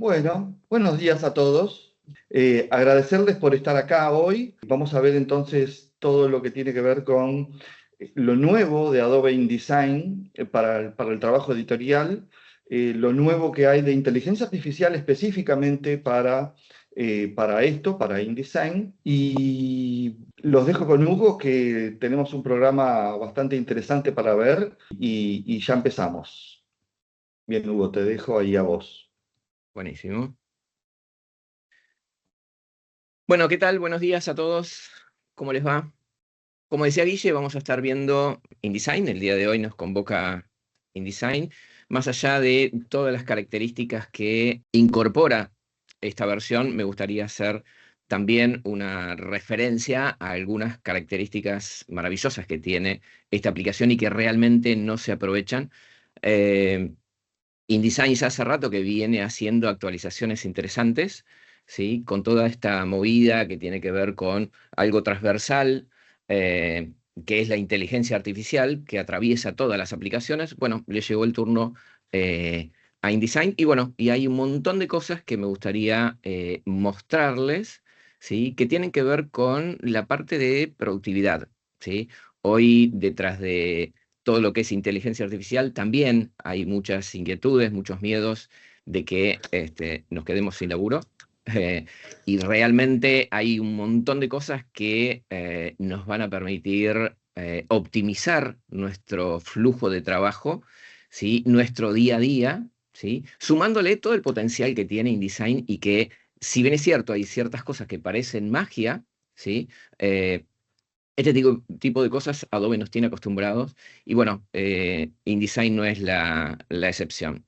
Bueno, buenos días a todos. Agradecerles por estar acá hoy. Vamos a ver entonces todo lo que tiene que ver con lo nuevo de Adobe InDesign para el trabajo editorial, lo nuevo que hay de inteligencia artificial específicamente para esto, para InDesign. Y los dejo con Hugo, que tenemos un programa bastante interesante para ver y ya empezamos. Bien, Hugo, te dejo ahí a vos. Buenísimo. Bueno, ¿qué tal? Buenos días a todos. ¿Cómo les va? Como decía Guille, vamos a estar viendo InDesign. El día de hoy nos convoca InDesign. Más allá de todas las características que incorpora esta versión, me gustaría hacer también una referencia a algunas características maravillosas que tiene esta aplicación y que realmente no se aprovechan. Eh, InDesign ya hace rato que viene haciendo actualizaciones interesantes, ¿sí? Con toda esta movida que tiene que ver con algo transversal, eh, que es la inteligencia artificial, que atraviesa todas las aplicaciones. Bueno, le llegó el turno a InDesign y bueno, y hay un montón de cosas que me gustaría mostrarles, ¿sí? Que tienen que ver con la parte de productividad, ¿sí? Hoy detrás de todo lo que es inteligencia artificial, también hay muchas inquietudes, muchos miedos de que nos quedemos sin laburo. eh, y realmente hay un montón de cosas que nos van a permitir optimizar nuestro flujo de trabajo, ¿sí? Nuestro día a día, ¿sí? Sumándole todo el potencial que tiene InDesign y que, si bien es cierto, hay ciertas cosas que parecen magia, ¿sí? Eh, este tipo de cosas Adobe nos tiene acostumbrados y bueno, InDesign no es la excepción.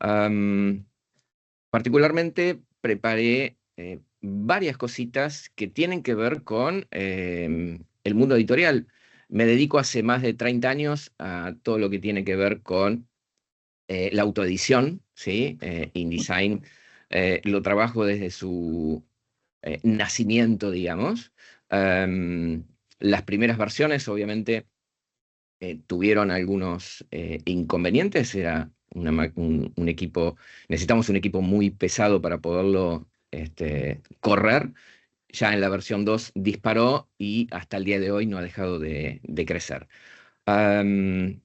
Am, Particularmente preparé varias cositas que tienen que ver con el mundo editorial. Me dedico hace más de 30 años a todo lo que tiene que ver con la autoedición, ¿sí? InDesign lo trabajo desde su nacimiento, digamos. Em, las primeras versiones, obviamente, tuvieron algunos inconvenientes. Era un equipo, necesitamos un equipo muy pesado para poderlo correr. Ya en la versión 2 disparó y hasta el día de hoy no ha dejado de crecer. Am,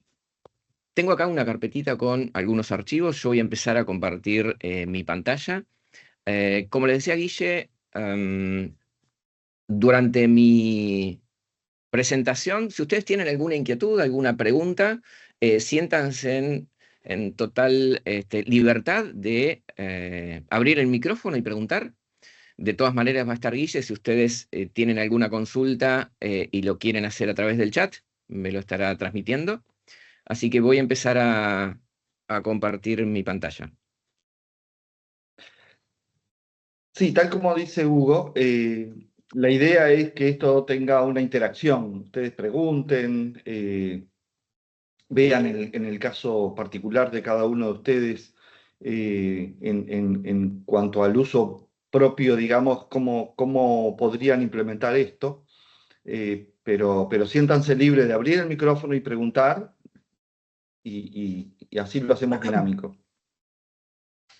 Tengo acá una carpetita con algunos archivos. Yo voy a empezar a compartir mi pantalla. Como le decía Guille, durante mi presentación, si ustedes tienen alguna inquietud, alguna pregunta, siéntanse en total libertad de abrir el micrófono y preguntar. De todas maneras va a estar Guille, si ustedes tienen alguna consulta y lo quieren hacer a través del chat, me lo estará transmitiendo. Así que voy a empezar a compartir mi pantalla. Sí, tal como dice Hugo, la idea es que esto tenga una interacción. Ustedes pregunten, vean en el caso particular de cada uno de ustedes, en cuanto al uso propio, digamos, cómo podrían implementar esto. Pero siéntanse libres de abrir el micrófono y preguntar, y así lo hacemos dinámico.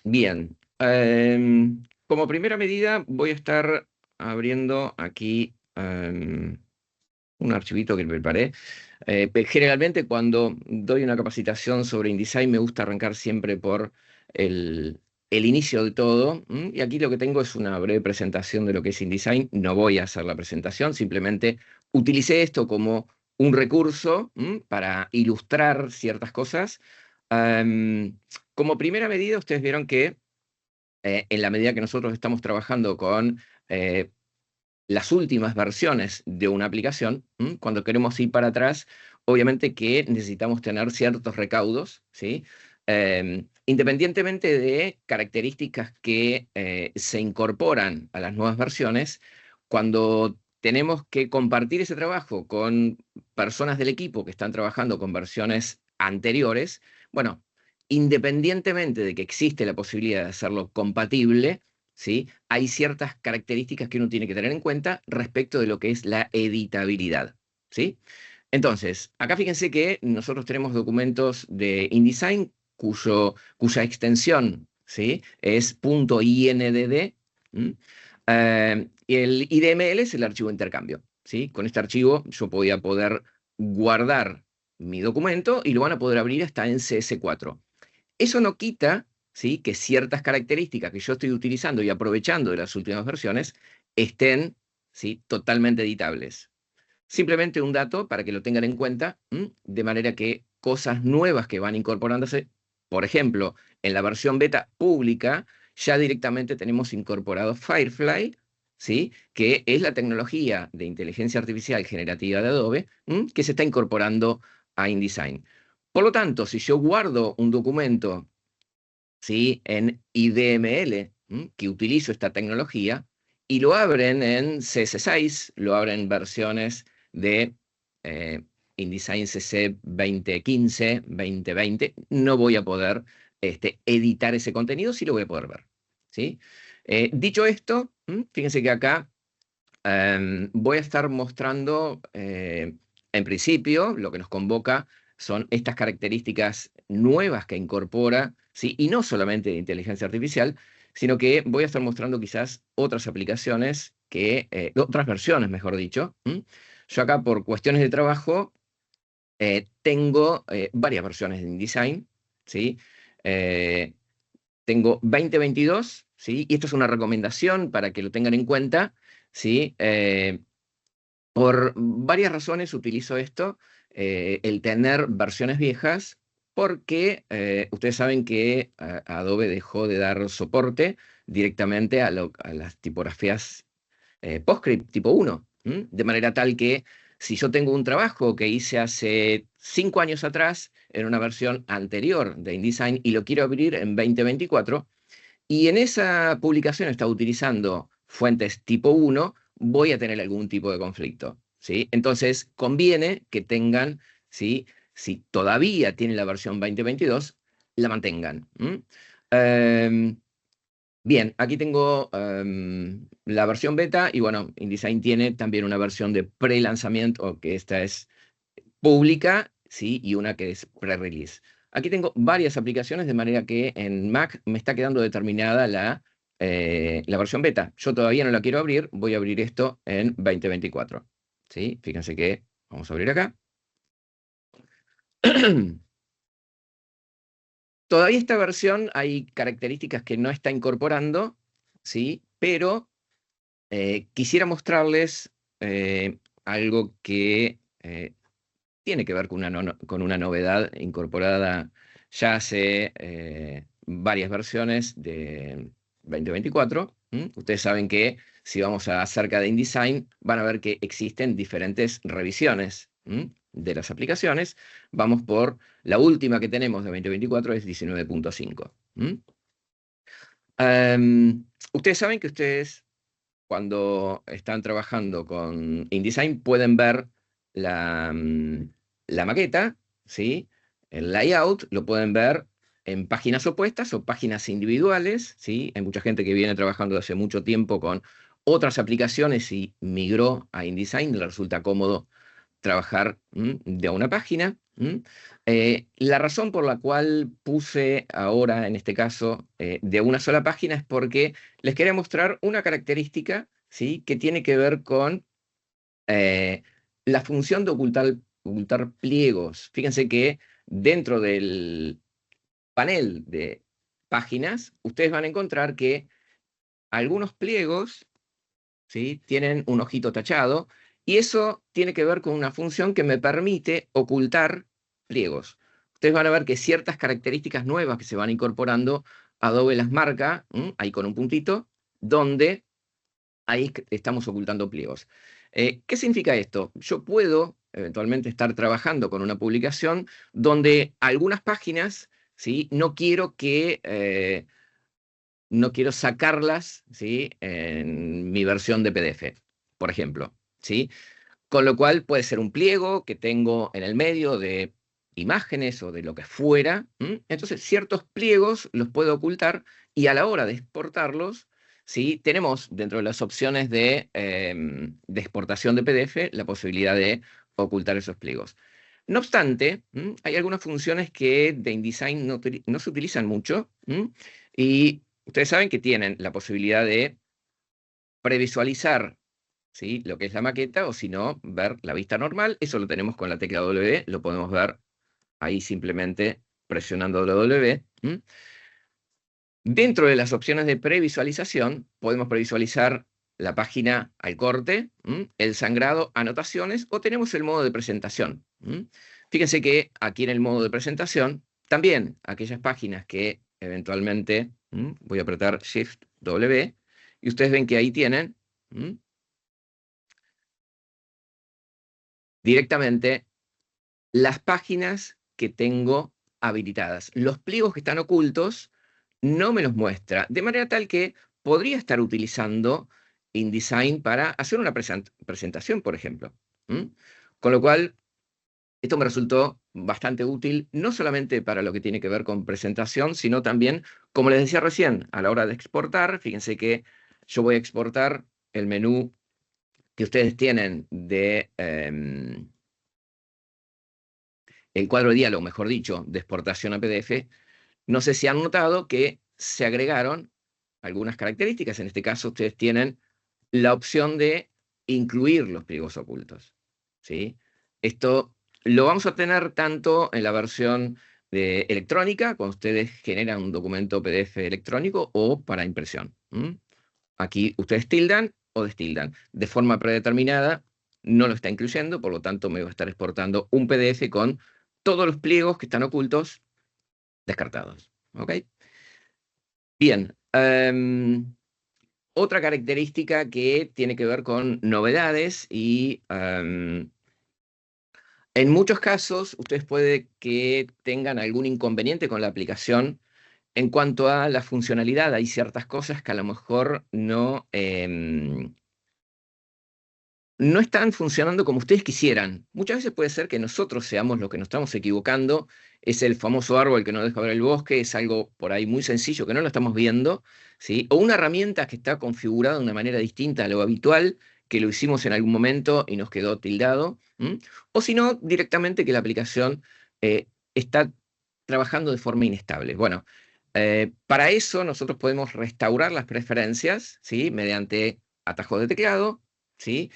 Bien, como primera medida voy a estar abriendo aquí un archivito que preparé. Generalmente cuando doy una capacitación sobre InDesign me gusta arrancar siempre por el inicio de todo. Y aquí lo que tengo es una breve presentación de lo que es InDesign. No voy a hacer la presentación, simplemente utilicé esto como un recurso para ilustrar ciertas cosas. Em, Como primera medida, ustedes vieron que en la medida que nosotros estamos trabajando con eh, las últimas versiones de una aplicación, cuando queremos ir para atrás, obviamente que necesitamos tener ciertos recaudos, ¿sí? Independientemente de características que se incorporan a las nuevas versiones, cuando tenemos que compartir ese trabajo con personas del equipo que están trabajando con versiones anteriores, bueno, independientemente de que existe la posibilidad de hacerlo compatible, ¿sí? Hay ciertas características que uno tiene que tener en cuenta respecto de lo que es la editabilidad, ¿sí? Entonces, acá fíjense que nosotros tenemos documentos de InDesign cuya extensión, ¿sí? Es .indd. Y el IDML es el archivo de intercambio, ¿sí? Con este archivo yo voy a poder guardar mi documento y lo van a poder abrir hasta en CS4. Eso no quita, ¿sí?, que ciertas características que yo estoy utilizando y aprovechando de las últimas versiones estén, ¿sí?, totalmente editables. Simplemente un dato para que lo tengan en cuenta, de manera que cosas nuevas que van incorporándose, por ejemplo, en la versión beta pública, ya directamente tenemos incorporado Firefly, ¿sí?, que es la tecnología de inteligencia artificial generativa de Adobe, que se está incorporando a InDesign. Por lo tanto, si yo guardo un documento, ¿sí?, en IDML, que utilizo esta tecnología, y lo abren en CS6, lo abren en versiones de InDesign CC 2015, 2020, no voy a poder editar ese contenido, sí lo voy a poder ver, ¿sí? Dicho esto, fíjense que acá voy a estar mostrando, en principio, lo que nos convoca son estas características nuevas que incorpora, ¿sí? Y no solamente de inteligencia artificial, sino que voy a estar mostrando quizás otras aplicaciones, otras versiones, mejor dicho. Yo acá, por cuestiones de trabajo, tengo varias versiones de InDesign, ¿sí? Tengo 2022, ¿sí? Y esto es una recomendación para que lo tengan en cuenta, ¿sí? Por varias razones utilizo esto, el tener versiones viejas, porque ustedes saben que Adobe dejó de dar soporte directamente a las tipografías PostScript tipo 1, de manera tal que si yo tengo un trabajo que hice hace 5 años atrás, en una versión anterior de InDesign, y lo quiero abrir en 2024, y en esa publicación está utilizando fuentes tipo 1, voy a tener algún tipo de conflicto, ¿sí? Entonces, conviene que tengan, ¿sí?, si todavía tienen la versión 2022, la mantengan. Bien, aquí tengo la versión beta y bueno, InDesign tiene también una versión de pre-lanzamiento, que esta es pública, ¿sí?, y una que es pre-release. Aquí tengo varias aplicaciones, de manera que en Mac me está quedando determinada la versión beta. Yo todavía no la quiero abrir, voy a abrir esto en 2024. ¿Sí? Fíjense que vamos a abrir acá. Todavía esta versión hay características que no está incorporando, ¿sí?, pero quisiera mostrarles algo que tiene que ver con una novedad incorporada ya hace varias versiones de 2024. Ustedes saben que si vamos acerca de InDesign, van a ver que existen diferentes revisiones de las aplicaciones. Vamos por la última que tenemos de 2024, es 19.5. Ustedes saben que ustedes, cuando están trabajando con InDesign, pueden ver la maqueta, ¿sí?, el layout, lo pueden ver en páginas opuestas o páginas individuales, ¿sí? Hay mucha gente que viene trabajando hace mucho tiempo con otras aplicaciones y migró a InDesign, le resulta cómodo trabajar de una página. La razón por la cual puse ahora, en este caso, de una sola página, es porque les quería mostrar una característica, ¿sí?, que tiene que ver con la función de ocultar pliegos. Fíjense que dentro del panel de páginas, ustedes van a encontrar que algunos pliegos, ¿sí?, tienen un ojito tachado, y eso tiene que ver con una función que me permite ocultar pliegos. Ustedes van a ver que ciertas características nuevas que se van incorporando, Adobe las marca, ahí con un puntito, donde ahí estamos ocultando pliegos. ¿Qué significa esto? Yo puedo eventualmente estar trabajando con una publicación donde algunas páginas, ¿sí?, no quiero sacarlas, ¿sí?, en mi versión de PDF, por ejemplo, ¿sí? Con lo cual puede ser un pliego que tengo en el medio de imágenes o de lo que fuera. Entonces, ciertos pliegos los puedo ocultar, y a la hora de exportarlos, ¿sí?, tenemos dentro de las opciones de exportación de PDF la posibilidad de ocultar esos pliegos. No obstante, hay algunas funciones que de InDesign no se utilizan mucho, Y ustedes saben que tienen la posibilidad de previsualizar, ¿sí?, lo que es la maqueta, o si no, ver la vista normal. Eso lo tenemos con la tecla W, lo podemos ver ahí simplemente presionando W. Dentro de las opciones de previsualización, podemos previsualizar la página al corte, el sangrado, anotaciones, o tenemos el modo de presentación. Fíjense que aquí en el modo de presentación, también aquellas páginas que eventualmente, voy a apretar Shift W, y ustedes ven que ahí tienen directamente las páginas que tengo habilitadas. Los pliegos que están ocultos no me los muestra, de manera tal que podría estar utilizando InDesign para hacer una presentación, por ejemplo. Con lo cual, esto me resultó bastante útil, no solamente para lo que tiene que ver con presentación, sino también, como les decía recién, a la hora de exportar. Fíjense que yo voy a exportar el menú que ustedes tienen de el cuadro de diálogo, mejor dicho, de exportación a PDF. No sé si han notado que se agregaron algunas características. En este caso, ustedes tienen la opción de incluir los pliegos ocultos, ¿sí? Esto lo vamos a tener tanto en la versión electrónica, cuando ustedes generan un documento PDF electrónico, o para impresión. Aquí ustedes tildan o destildan. De forma predeterminada no lo está incluyendo, por lo tanto me va a estar exportando un PDF con todos los pliegos que están ocultos descartados. ¿Ok? Bien. Otra característica que tiene que ver con novedades y en muchos casos ustedes puede que tengan algún inconveniente con la aplicación en cuanto a la funcionalidad. Hay ciertas cosas que a lo mejor no están funcionando como ustedes quisieran. Muchas veces puede ser que nosotros seamos los que nos estamos equivocando. Es el famoso árbol que no deja ver el bosque, es algo por ahí muy sencillo que no lo estamos viendo, ¿sí? O una herramienta que está configurada de una manera distinta a lo habitual, que lo hicimos en algún momento y nos quedó tildado. O si no, directamente que la aplicación está trabajando de forma inestable. Bueno, para eso nosotros podemos restaurar las preferencias, ¿sí?, mediante atajos de teclado, ¿sí?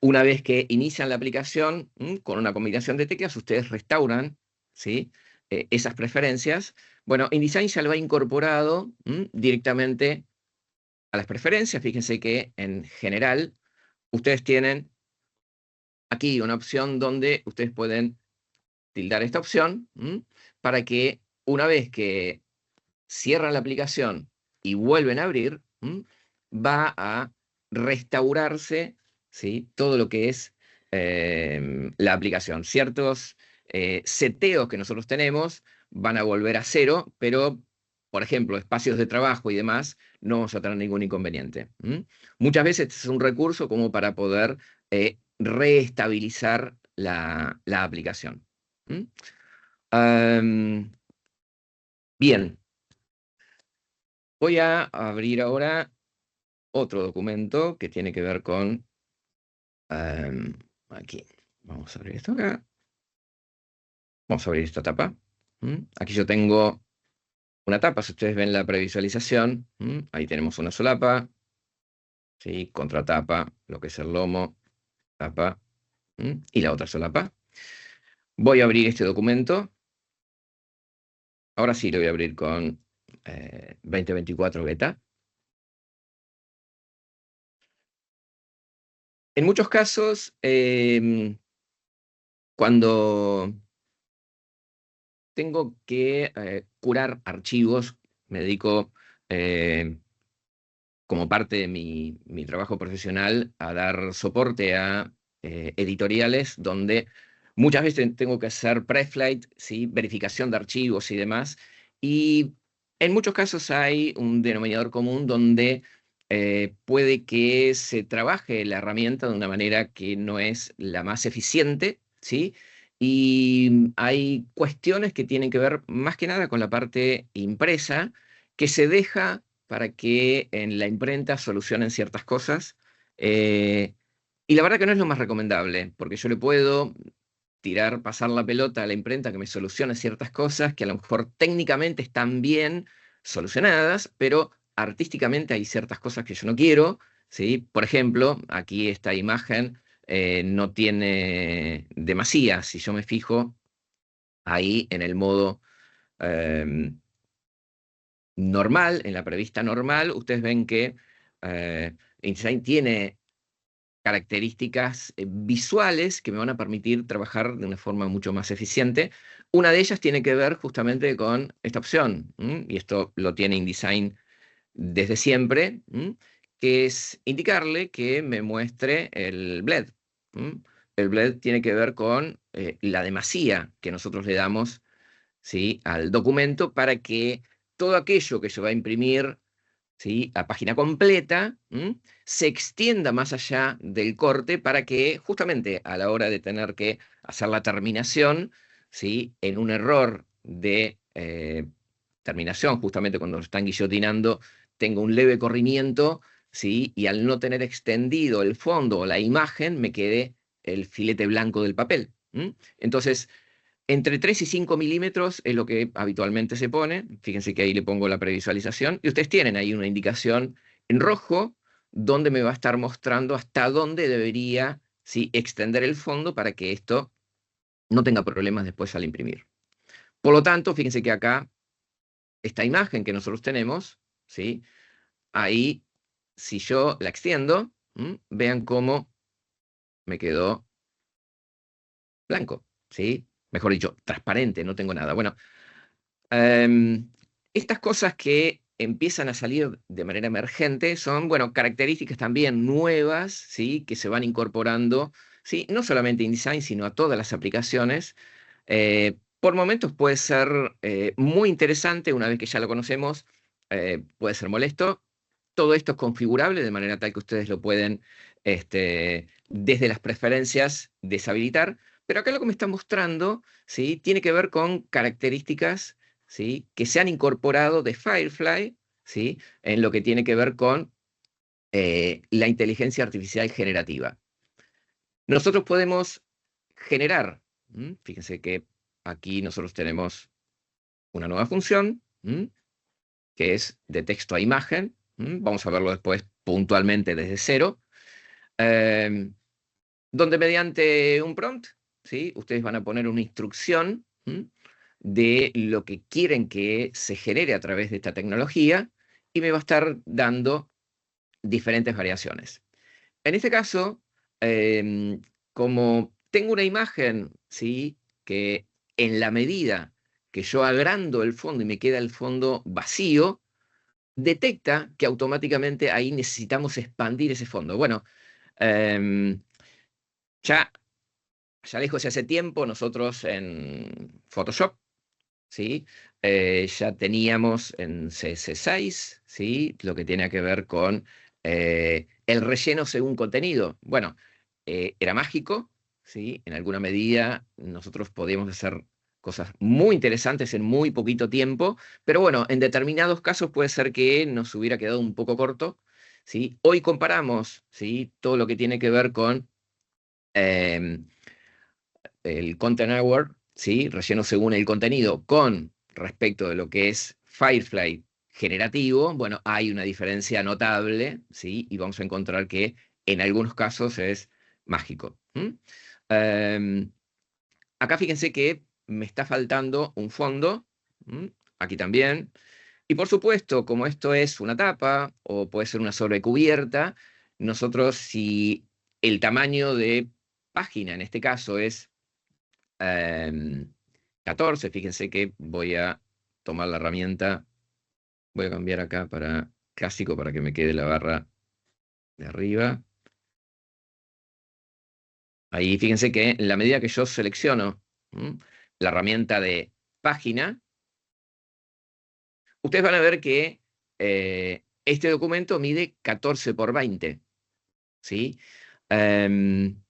Una vez que inician la aplicación, con una combinación de teclas, ustedes restauran, ¿sí?, esas preferencias. Bueno, InDesign ya lo ha incorporado directamente a las preferencias. Fíjense que en general ustedes tienen aquí una opción donde ustedes pueden tildar esta opción para que una vez que cierran la aplicación y vuelven a abrir, va a restaurarse, ¿sí?, todo lo que es la aplicación. Ciertos seteos que nosotros tenemos van a volver a cero, pero, por ejemplo, espacios de trabajo y demás, no vamos a tener ningún inconveniente. Muchas veces este es un recurso como para poder reestabilizar la aplicación. Bien. Voy a abrir ahora otro documento que tiene que ver con... aquí. Vamos a abrir esto acá. Vamos a abrir esta tapa. Aquí yo tengo una tapa. Si ustedes ven la previsualización, ahí tenemos una solapa, ¿sí?, contratapa, lo que es el lomo, tapa, y la otra solapa. Voy a abrir este documento. Ahora sí lo voy a abrir con 2024 beta. En muchos casos, cuando tengo que curar archivos, me dedico como parte de mi trabajo profesional a dar soporte a editoriales donde muchas veces tengo que hacer pre-flight, ¿sí?, verificación de archivos y demás. Y en muchos casos hay un denominador común donde puede que se trabaje la herramienta de una manera que no es la más eficiente, ¿sí? Y hay cuestiones que tienen que ver más que nada con la parte impresa, que se deja para que en la imprenta solucionen ciertas cosas. Y la verdad que no es lo más recomendable, porque yo le puedo pasar la pelota a la imprenta que me solucione ciertas cosas que a lo mejor técnicamente están bien solucionadas, pero artísticamente hay ciertas cosas que yo no quiero, ¿sí? Por ejemplo, aquí esta imagen no tiene demasía. Si yo me fijo ahí en el modo normal, en la prevista normal, ustedes ven que InDesign tiene características visuales que me van a permitir trabajar de una forma mucho más eficiente. Una de ellas tiene que ver justamente con esta opción, y esto lo tiene InDesign desde siempre, que es indicarle que me muestre el bled. El bled tiene que ver con la demasía que nosotros le damos, ¿sí?, al documento para que todo aquello que se va a imprimir, ¿sí?, a página completa, se extienda más allá del corte para que justamente a la hora de tener que hacer la terminación, ¿sí?, en un error de terminación, justamente cuando lo están guillotinando, tengo un leve corrimiento, ¿sí?, y al no tener extendido el fondo o la imagen, me quede el filete blanco del papel. Entonces, entre 3 y 5 milímetros es lo que habitualmente se pone. Fíjense que ahí le pongo la previsualización. Y ustedes tienen ahí una indicación en rojo donde me va a estar mostrando hasta dónde debería, ¿sí?, extender el fondo para que esto no tenga problemas después al imprimir. Por lo tanto, fíjense que acá, esta imagen que nosotros tenemos, ¿sí?, ahí, si yo la extiendo, vean cómo me quedó blanco, ¿sí? Mejor dicho, transparente, no tengo nada. Bueno, estas cosas que empiezan a salir de manera emergente son, bueno, características también nuevas, ¿sí?, que se van incorporando, ¿sí?, no solamente a InDesign, sino a todas las aplicaciones. Por momentos puede ser muy interesante, una vez que ya lo conocemos, puede ser molesto. Todo esto es configurable de manera tal que ustedes lo pueden, desde las preferencias, deshabilitar. Pero acá lo que me está mostrando, ¿sí?, tiene que ver con características, ¿sí?, que se han incorporado de Firefly, ¿sí?, en lo que tiene que ver con la inteligencia artificial generativa. Nosotros podemos generar, fíjense que aquí nosotros tenemos una nueva función, que es de texto a imagen. Vamos a verlo después puntualmente desde cero, donde mediante un prompt, ¿sí?, ustedes van a poner una instrucción de lo que quieren que se genere a través de esta tecnología y me va a estar dando diferentes variaciones. En este caso, como tengo una imagen, ¿sí?, que en la medida que yo agrando el fondo y me queda el fondo vacío, detecta que automáticamente ahí necesitamos expandir ese fondo. Bueno, ya lejos de hace tiempo, nosotros en Photoshop, ¿sí?, ya teníamos en CS6, ¿sí?, lo que tiene que ver con el relleno según contenido. Bueno, era mágico, ¿sí? En alguna medida nosotros podíamos hacer cosas muy interesantes en muy poquito tiempo, pero bueno, en determinados casos puede ser que nos hubiera quedado un poco corto, ¿sí? Hoy comparamos, ¿sí?, todo lo que tiene que ver con el Content Aware, ¿sí?, relleno según el contenido, con respecto de lo que es Firefly generativo. Bueno, hay una diferencia notable, ¿sí?, y vamos a encontrar que en algunos casos es mágico. Acá fíjense que me está faltando un fondo, aquí también, y por supuesto, como esto es una tapa o puede ser una sobrecubierta, nosotros, si el tamaño de página en este caso es 14, fíjense que voy a tomar la herramienta, voy a cambiar acá para clásico para que me quede la barra de arriba. Ahí fíjense que en la medida que yo selecciono la herramienta de página, ustedes van a ver que este documento mide 14 por 20, ¿sí? En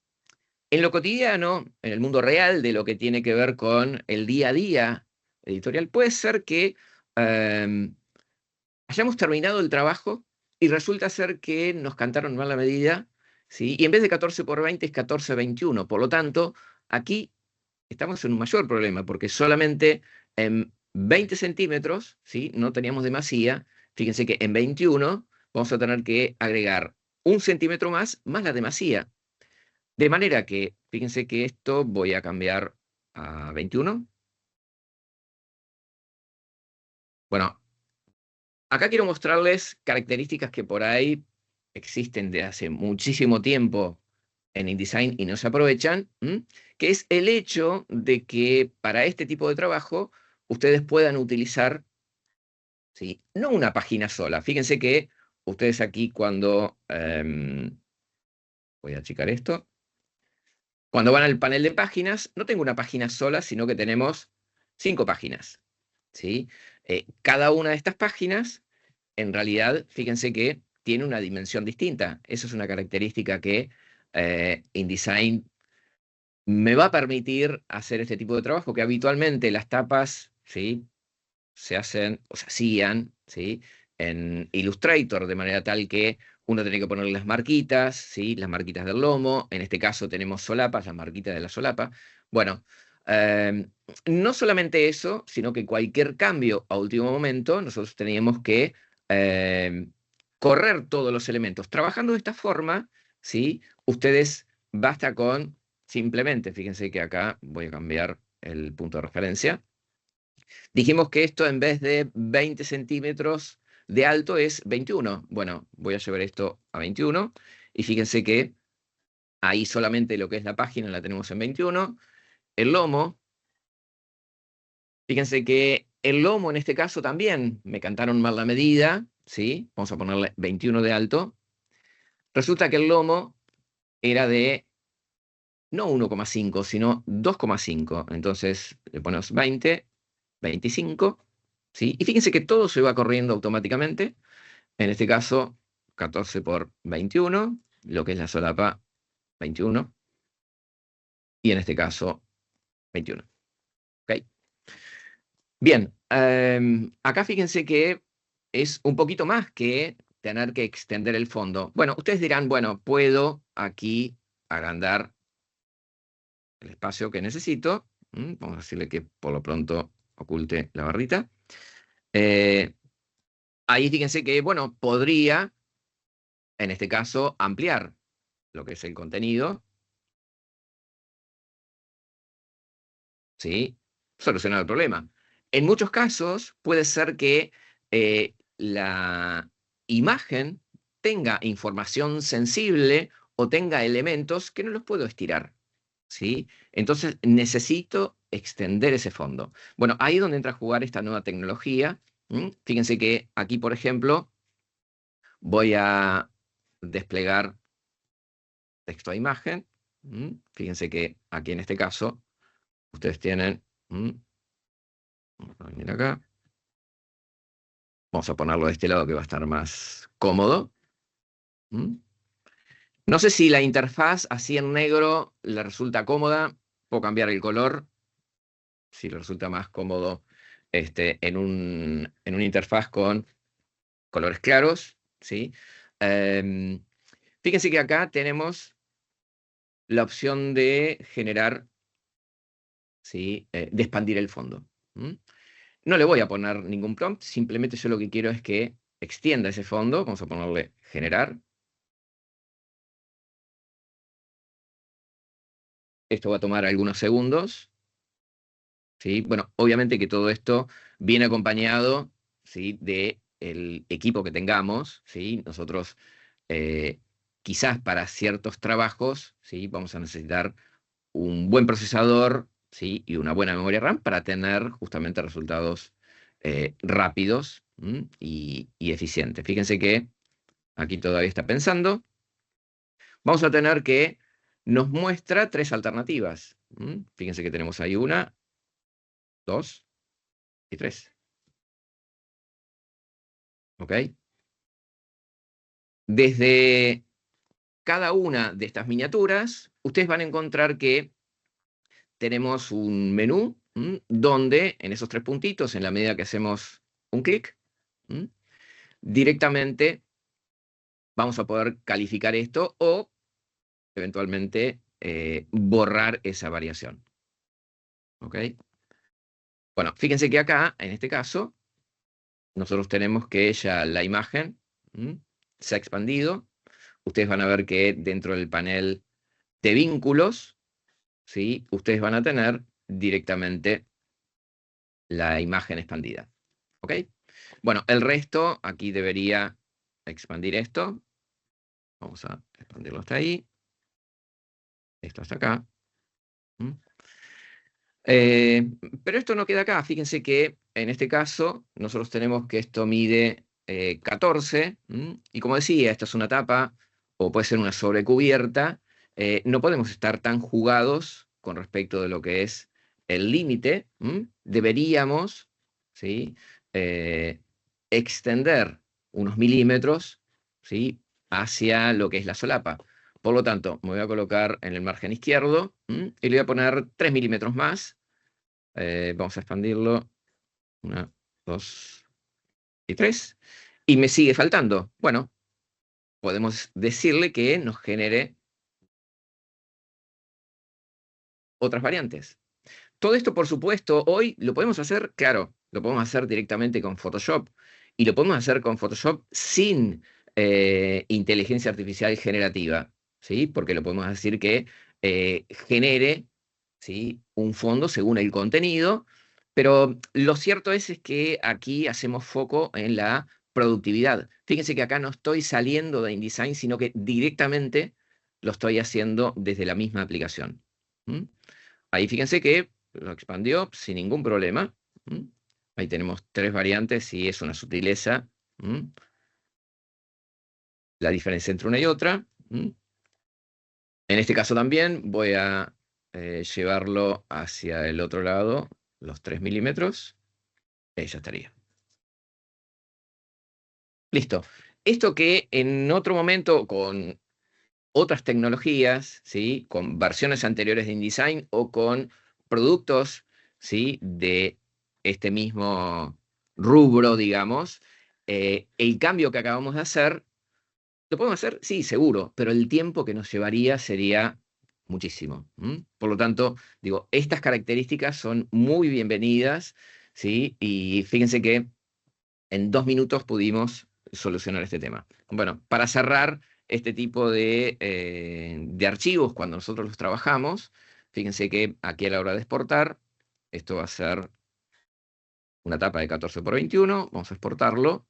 lo cotidiano, en el mundo real, de lo que tiene que ver con el día a día editorial, puede ser que hayamos terminado el trabajo y resulta ser que nos cantaron mal la medida, ¿sí?, y en vez de 14 por 20 es 14-21. Por lo tanto, aquí estamos en un mayor problema, porque solamente en 20 centímetros, ¿sí? No teníamos demasía. Fíjense que en 21 vamos a tener que agregar 1 centímetro más la demasía. De manera que, fíjense que esto voy a cambiar a 21. Bueno, acá quiero mostrarles características que por ahí existen de hace muchísimo tiempo en InDesign y no se aprovechan, que es el hecho de que para este tipo de trabajo ustedes puedan utilizar, ¿sí? No una página sola. Fíjense que ustedes aquí cuando... voy a achicar esto. Cuando van al panel de páginas, no tengo una página sola, sino que tenemos 5 páginas, ¿sí? Cada una de estas páginas, en realidad, fíjense que tiene una dimensión distinta. Esa es una característica que InDesign me va a permitir hacer este tipo de trabajo, que habitualmente las tapas, ¿sí? Se hacen, o se hacían, ¿sí? En Illustrator, de manera tal que uno tiene que ponerle las marquitas, ¿sí? Las marquitas del lomo. En este caso tenemos solapas, las marquitas de la solapa. Bueno, no solamente eso, sino que cualquier cambio a último momento, nosotros teníamos que correr todos los elementos. Trabajando de esta forma, ¿sí? Ustedes basta con simplemente, fíjense que acá voy a cambiar el punto de referencia. Dijimos que esto en vez de 20 centímetros de alto es 21. Bueno, voy a llevar esto a 21 y fíjense que ahí solamente lo que es la página la tenemos en 21. El lomo, fíjense que el lomo en este caso también me cantaron mal la medida, ¿sí? Vamos a ponerle 21 de alto. Resulta que el lomo era de no 1,5, sino 2,5. Entonces le ponemos 20, 25, ¿sí? Y fíjense que todo se va corriendo automáticamente. En este caso, 14 por 21, lo que es la solapa 21. Y en este caso, 21. ¿Ok? Bien, acá fíjense que es un poquito más que tener que extender el fondo. Bueno, ustedes dirán, bueno, puedo aquí agrandar el espacio que necesito. Vamos a decirle que por lo pronto oculte la barrita. Ahí fíjense que, bueno, podría, en este caso, ampliar lo que es el contenido, ¿sí? Solucionar el problema. En muchos casos puede ser que la imagen tenga información sensible o tenga elementos que no los puedo estirar, ¿sí? Entonces necesito extender ese fondo. Bueno, ahí es donde entra a jugar esta nueva tecnología. Fíjense que aquí, por ejemplo, voy a desplegar texto a imagen. Fíjense que aquí en este caso ustedes tienen... Vamos a venir acá. Vamos a ponerlo de este lado que va a estar más cómodo. No sé si la interfaz así en negro le resulta cómoda. Puedo cambiar el color. Si le resulta más cómodo en una interfaz con colores claros, ¿sí? Fíjense que acá tenemos la opción de generar, ¿sí? De expandir el fondo. No le voy a poner ningún prompt, simplemente yo lo que quiero es que extienda ese fondo. Vamos a ponerle generar. Esto va a tomar algunos segundos, ¿sí? Bueno, obviamente que todo esto viene acompañado, ¿sí? del equipo que tengamos, ¿sí? Nosotros quizás para ciertos trabajos, ¿sí? Vamos a necesitar un buen procesador, ¿sí? Y una buena memoria RAM para tener justamente resultados rápidos y eficientes. Fíjense que aquí todavía está pensando. Vamos a tener que nos muestra 3 alternativas. Fíjense que tenemos ahí 1, 2 y 3. ¿Ok? Desde cada una de estas miniaturas, ustedes van a encontrar que tenemos un menú donde en esos 3 puntitos, en la medida que hacemos un clic, directamente vamos a poder calificar esto o eventualmente borrar esa variación. ¿Ok? Bueno, fíjense que acá, en este caso, nosotros tenemos que ya la imagen se ha expandido. Ustedes van a ver que dentro del panel de vínculos, ¿sí? Ustedes van a tener directamente la imagen expandida. ¿Ok? Bueno, el resto, aquí debería expandir esto. Vamos a expandirlo hasta ahí. Esto hasta acá. Pero esto no queda acá. Fíjense que en este caso nosotros tenemos que esto mide 14. Y como decía, esta es una tapa o puede ser una sobrecubierta. No podemos estar tan jugados con respecto de lo que es el límite. Deberíamos, ¿sí? Extender unos milímetros, ¿sí? Hacia lo que es la solapa. Por lo tanto, me voy a colocar en el margen izquierdo y le voy a poner 3 milímetros más. Vamos a expandirlo. 1, 2 y 3. Y me sigue faltando. Bueno, podemos decirle que nos genere otras variantes. Todo esto, por supuesto, hoy lo podemos hacer, claro, lo podemos hacer directamente con Photoshop. Y lo podemos hacer con Photoshop sin inteligencia artificial generativa, ¿sí? Porque lo podemos decir que genere, ¿sí? Un fondo según el contenido. Pero lo cierto es que aquí hacemos foco en la productividad. Fíjense que acá no estoy saliendo de InDesign, sino que directamente lo estoy haciendo desde la misma aplicación. Ahí fíjense que lo expandió sin ningún problema. Ahí tenemos 3 variantes y es una sutileza la diferencia entre una y otra. En este caso también voy a llevarlo hacia el otro lado, los 3 milímetros. Ya estaría. Listo. Esto que en otro momento con otras tecnologías, ¿sí? Con versiones anteriores de InDesign o con productos, ¿sí? De este mismo rubro, digamos, el cambio que acabamos de hacer, ¿lo podemos hacer? Sí, seguro, pero el tiempo que nos llevaría sería muchísimo. Por lo tanto, digo, estas características son muy bienvenidas, ¿sí? Y fíjense que en 2 minutos pudimos solucionar este tema. Bueno, para cerrar este tipo de archivos, cuando nosotros los trabajamos, fíjense que aquí a la hora de exportar, esto va a ser una tapa de 14×21, vamos a exportarlo.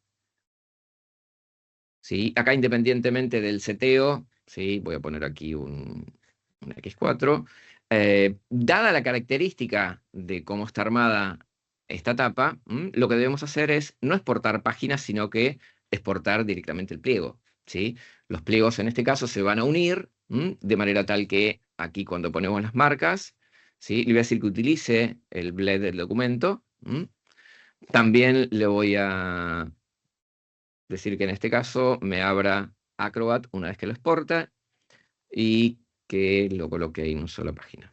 ¿Sí? Acá independientemente del seteo, ¿sí? Voy a poner aquí un X4. Dada la característica de cómo está armada esta tapa, lo que debemos hacer es no exportar páginas, sino que exportar directamente el pliego, ¿sí? Los pliegos en este caso se van a unir, de manera tal que aquí cuando ponemos las marcas, ¿sí? Le voy a decir que utilice el blend del documento. También le voy a decir que en este caso me abra Acrobat una vez que lo exporta y que lo coloque en una sola página.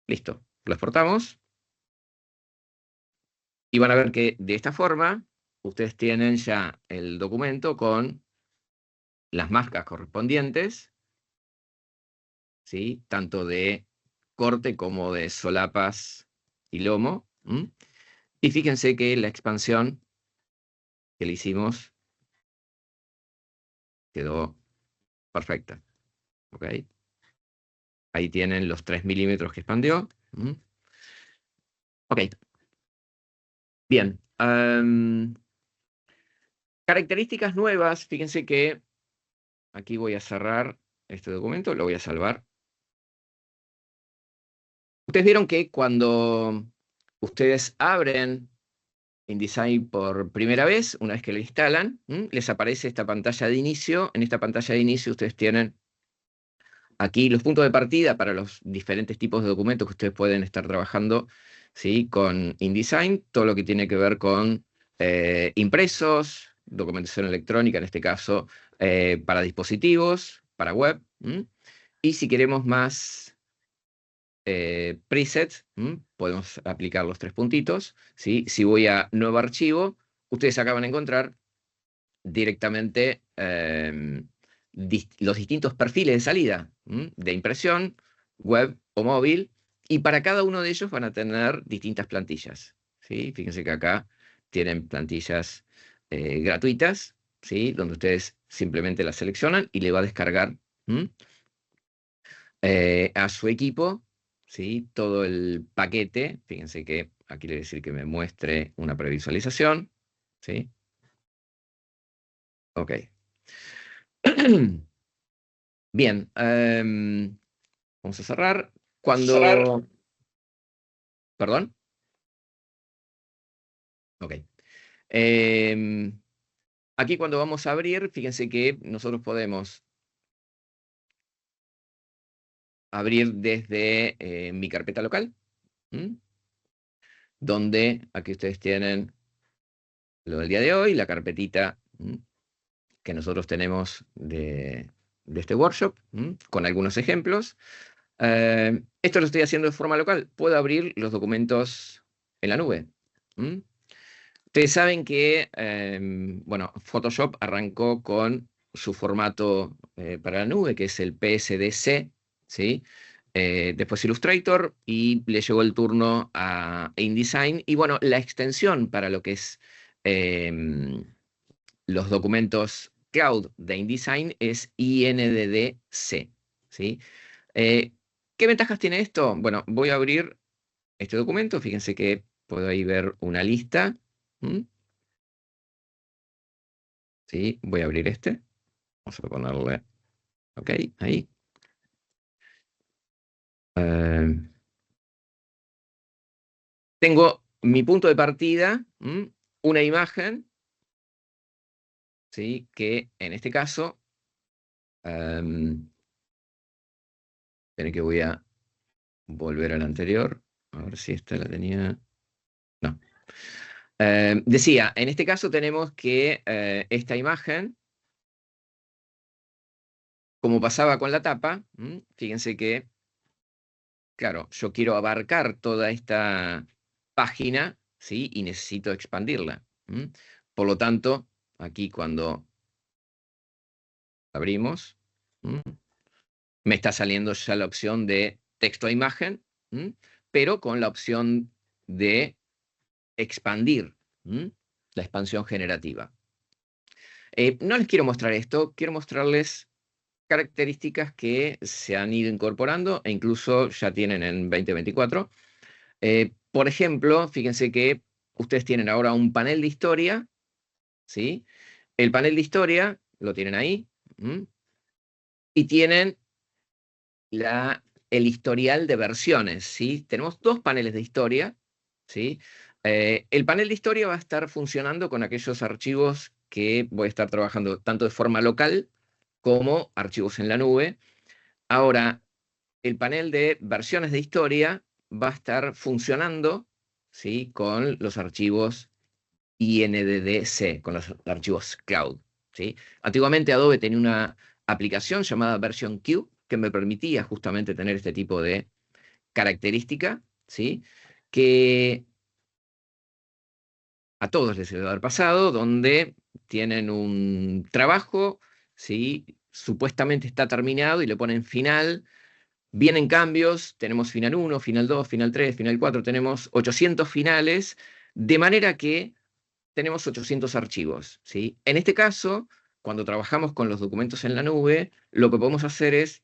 Listo, lo exportamos. Y van a ver que de esta forma ustedes tienen ya el documento con las marcas correspondientes, ¿sí? Tanto de corte como de solapas y lomo. Y fíjense que la expansión que le hicimos quedó perfecta. ¿Ok? Ahí tienen los 3 milímetros que expandió. Ok. Bien. Características nuevas. Fíjense que aquí voy a cerrar este documento, lo voy a salvar. Ustedes vieron que cuando ustedes abren InDesign por primera vez, una vez que lo instalan, les aparece esta pantalla de inicio. En esta pantalla de inicio ustedes tienen aquí los puntos de partida para los diferentes tipos de documentos que ustedes pueden estar trabajando, ¿sí? Con InDesign, todo lo que tiene que ver con impresos, documentación electrónica, en este caso, para dispositivos, para web. Y si queremos más presets, podemos aplicar los 3 puntitos. ¿Sí? Si voy a nuevo archivo, ustedes acá van a encontrar directamente los distintos perfiles de salida, de impresión, web o móvil, Y para cada uno de ellos van a tener distintas plantillas, ¿sí? Fíjense que acá tienen plantillas gratuitas, ¿sí? Donde ustedes simplemente las seleccionan y le va a descargar a su equipo, ¿sí? Todo el paquete. Fíjense que aquí le voy a decir que me muestre una previsualización, ¿sí? Ok. Bien, vamos a cerrar. Cuando... ¿Perdón? Ok. Aquí cuando vamos a abrir, fíjense que nosotros podemos abrir desde mi carpeta local, donde aquí ustedes tienen lo del día de hoy, la carpetita que nosotros tenemos de este workshop, con algunos ejemplos. Esto lo estoy haciendo de forma local. Puedo abrir los documentos en la nube. Ustedes saben que, bueno, Photoshop arrancó con su formato para la nube, que es el PSD-C, ¿sí? Después Illustrator, y le llegó el turno a InDesign. Y bueno, la extensión para lo que es los documentos cloud de InDesign es INDD-C, ¿sí? ¿Qué ventajas tiene esto? Bueno, voy a abrir este documento. Fíjense que puedo ahí ver una lista. ¿Sí? Voy a abrir este. Vamos a ponerle, ok, ahí. Tengo mi punto de partida, una imagen, ¿sí? Que en este caso, esperen que voy a volver al anterior, a ver si esta la tenía, no. Decía, en este caso tenemos que esta imagen, como pasaba con la tapa, fíjense que, claro, yo quiero abarcar toda esta página, ¿sí? Y necesito expandirla. Por lo tanto, aquí cuando abrimos, me está saliendo ya la opción de texto a imagen, pero con la opción de expandir, la expansión generativa. No les quiero mostrar esto, quiero mostrarles características que se han ido incorporando e incluso ya tienen en 2024. Por ejemplo, fíjense que ustedes tienen ahora un panel de historia, ¿sí? El panel de historia lo tienen ahí, y tienen el historial de versiones, ¿sí? Tenemos dos paneles de historia, ¿sí? El panel de historia va a estar funcionando con aquellos archivos que voy a estar trabajando tanto de forma local como archivos en la nube. Ahora, el panel de versiones de historia va a estar funcionando, ¿sí? Con los archivos INDDC, con los archivos cloud, ¿sí? Antiguamente Adobe tenía una aplicación llamada Version Q que me permitía justamente tener este tipo de característica, ¿sí? Que a todos les debe haber pasado, donde tienen un trabajo, ¿sí? Supuestamente está terminado y le ponen final. Vienen cambios, tenemos final 1, final 2, final 3, final 4, tenemos 800 finales, de manera que tenemos 800 archivos, ¿sí? En este caso, cuando trabajamos con los documentos en la nube, lo que podemos hacer es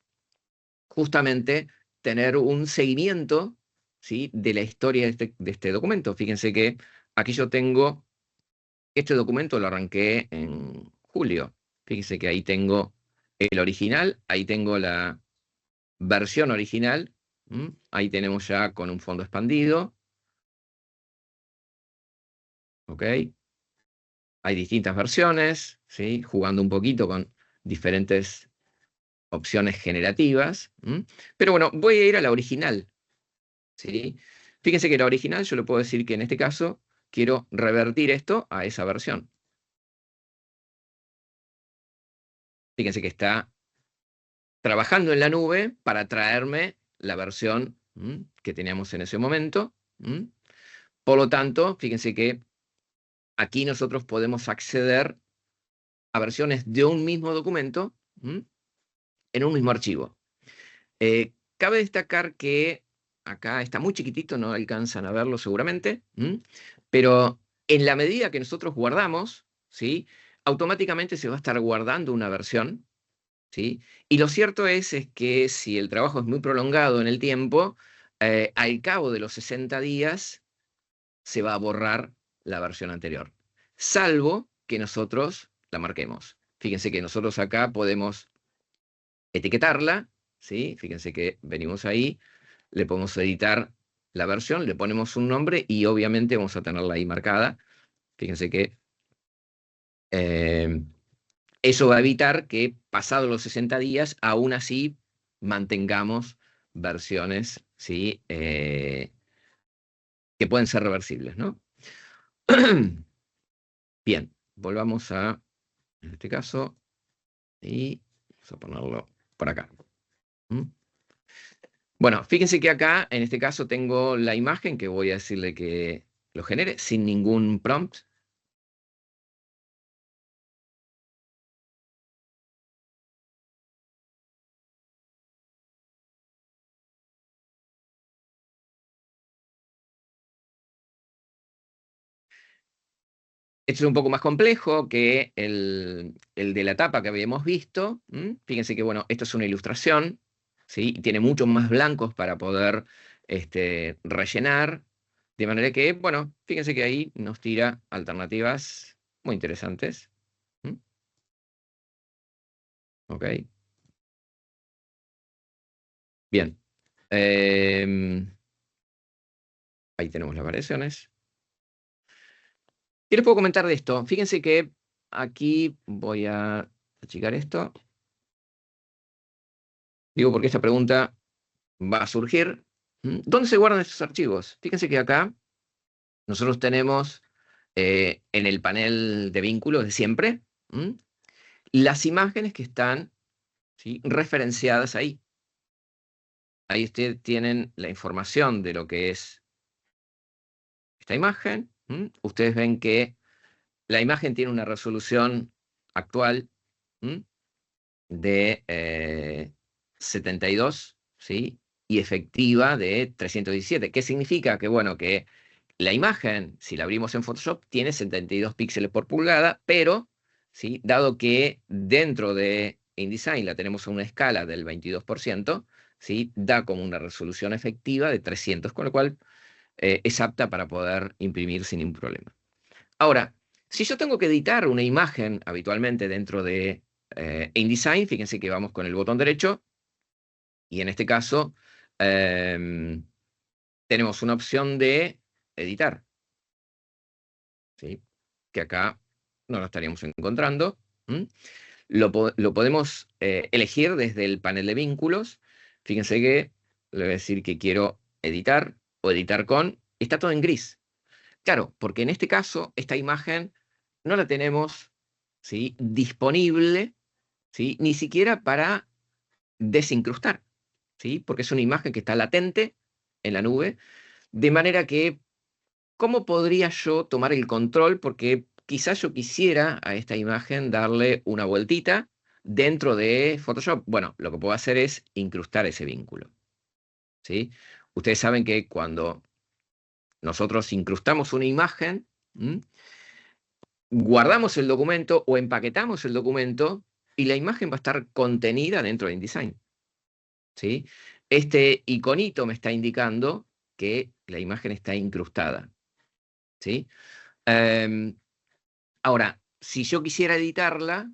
justamente tener un seguimiento, ¿sí? De la historia de este documento. Fíjense que aquí yo tengo, este documento lo arranqué en julio. Fíjense que ahí tengo el original, ahí tengo la versión original, ahí tenemos ya con un fondo expandido, ¿ok? Hay distintas versiones, ¿sí? Jugando un poquito con diferentes opciones generativas, pero bueno, voy a ir a la original, ¿sí? Fíjense que la original yo le puedo decir que en este caso quiero revertir esto a esa versión. Fíjense que está trabajando en la nube para traerme la versión que teníamos en ese momento. Por lo tanto, fíjense que aquí nosotros podemos acceder a versiones de un mismo documento en un mismo archivo. Cabe destacar que acá está muy chiquitito, no alcanzan a verlo seguramente, pero en la medida que nosotros guardamos, ¿sí? Automáticamente se va a estar guardando una versión, ¿sí? Y lo cierto es que si el trabajo es muy prolongado en el tiempo, al cabo de los 60 días se va a borrar la versión anterior, salvo que nosotros la marquemos. Fíjense que nosotros acá podemos etiquetarla, ¿sí? Fíjense que venimos ahí, le podemos editar la versión, le ponemos un nombre y obviamente vamos a tenerla ahí marcada. Fíjense que eso va a evitar que pasados los 60 días, aún así mantengamos versiones, ¿sí? Que pueden ser reversibles, ¿no? Bien, volvamos a, en este caso, y vamos a ponerlo por acá. Bueno, fíjense que acá, en este caso, tengo la imagen que voy a decirle que lo genere sin ningún prompt. Esto es un poco más complejo que el de la tapa que habíamos visto. Fíjense que, bueno, esto es una ilustración, ¿sí? Y tiene muchos más blancos para poder rellenar. De manera que, bueno, fíjense que ahí nos tira alternativas muy interesantes. Ok. Bien. Ahí tenemos las variaciones. ¿Qué les puedo comentar de esto? Fíjense que aquí voy a achicar esto. Digo porque esta pregunta va a surgir. ¿Dónde se guardan estos archivos? Fíjense que acá nosotros tenemos en el panel de vínculos de siempre las imágenes que están, ¿sí?, referenciadas ahí. Ahí ustedes tienen la información de lo que es esta imagen. Ustedes ven que la imagen tiene una resolución actual de 72, ¿sí? Y efectiva de 317. ¿Qué significa? Que, bueno, que la imagen, si la abrimos en Photoshop, tiene 72 píxeles por pulgada, pero, ¿sí?, dado que dentro de InDesign la tenemos a una escala del 22%, ¿sí?, da como una resolución efectiva de 300, con lo cual es apta para poder imprimir sin ningún problema. Ahora, si yo tengo que editar una imagen habitualmente dentro de InDesign, fíjense que vamos con el botón derecho y en este caso tenemos una opción de editar, ¿sí?, que acá no lo estaríamos encontrando. Lo podemos elegir desde el panel de vínculos. Fíjense que le voy a decir que quiero editar o editar con. Está todo en gris. Claro, porque en este caso esta imagen no la tenemos, ¿sí?, disponible, ¿sí?, ni siquiera para desincrustar, ¿sí?, porque es una imagen que está latente en la nube, de manera que, ¿cómo podría yo tomar el control? Porque quizás yo quisiera a esta imagen darle una vueltita dentro de Photoshop. Bueno, lo que puedo hacer es incrustar ese vínculo, ¿sí? Ustedes saben que cuando nosotros incrustamos una imagen, guardamos el documento o empaquetamos el documento y la imagen va a estar contenida dentro de InDesign, ¿sí? Este iconito me está indicando que la imagen está incrustada, ¿sí? Ahora, si yo quisiera editarla,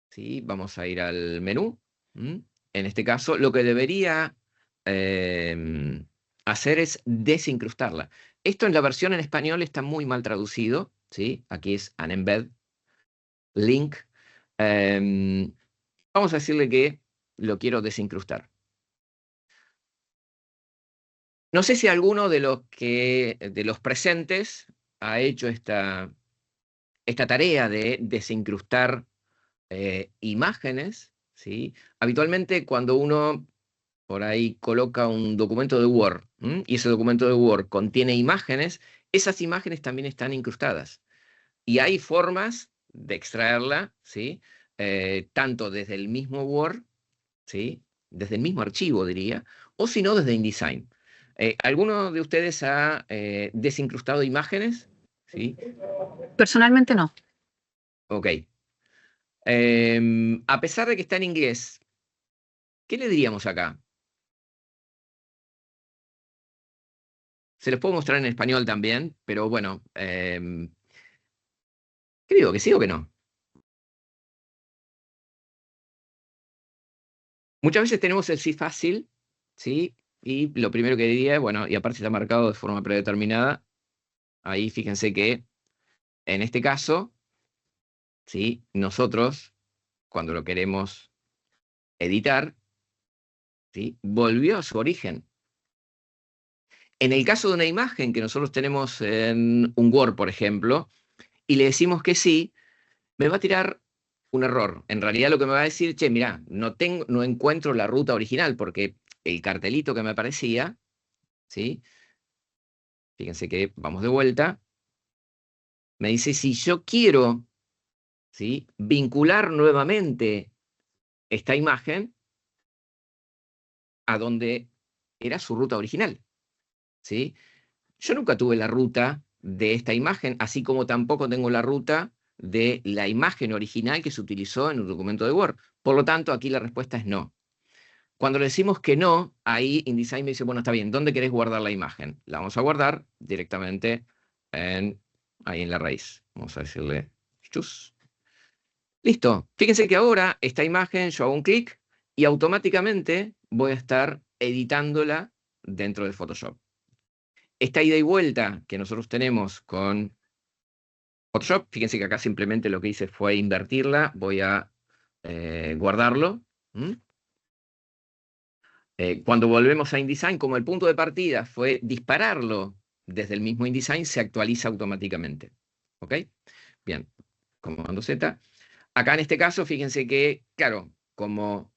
¿sí?, vamos a ir al menú. En este caso, lo que debería hacer es desincrustarla. Esto en la versión en español está muy mal traducido, ¿sí? Aquí es an embed link. Vamos a decirle que lo quiero desincrustar. No sé si alguno de los presentes ha hecho esta tarea de desincrustar imágenes, ¿sí? Habitualmente cuando uno por ahí coloca un documento de Word y ese documento de Word contiene imágenes, esas imágenes también están incrustadas. Y hay formas de extraerla, ¿sí? Tanto desde el mismo Word, ¿sí?, desde el mismo archivo, diría, o si no, desde InDesign. ¿Alguno de ustedes ha desincrustado imágenes? ¿Sí? Personalmente no. Ok. A pesar de que está en inglés, ¿qué le diríamos acá? Se los puedo mostrar en español también, pero bueno, ¿qué digo? ¿Que sí o que no? Muchas veces tenemos el sí fácil, ¿sí? Y lo primero que diría, bueno, y aparte está marcado de forma predeterminada, ahí fíjense que en este caso, ¿sí? Nosotros, cuando lo queremos editar, ¿sí? Volvió a su origen. En el caso de una imagen que nosotros tenemos en un Word, por ejemplo, y le decimos que sí, me va a tirar un error. En realidad lo que me va a decir, che, mirá, no encuentro la ruta original, porque el cartelito que me aparecía, ¿sí? Fíjense que vamos de vuelta. Me dice, si yo quiero, ¿sí? Vincular nuevamente esta imagen a donde era su ruta original, ¿sí? Yo nunca tuve la ruta de esta imagen, así como tampoco tengo la ruta de la imagen original que se utilizó en un documento de Word. Por lo tanto, aquí la respuesta es no. Cuando le decimos que no, ahí InDesign me dice, bueno, está bien, ¿dónde querés guardar la imagen? La vamos a guardar directamente ahí en la raíz. Vamos a decirle, chus. Listo. Fíjense que ahora esta imagen, yo hago un clic y automáticamente voy a estar editándola dentro de Photoshop. Esta ida y vuelta que nosotros tenemos con Photoshop, fíjense que acá simplemente lo que hice fue invertirla, voy a guardarlo. Cuando volvemos a InDesign, como el punto de partida fue dispararlo desde el mismo InDesign, se actualiza automáticamente. ¿Ok? Bien, comando Z. Acá en este caso, fíjense que, claro, como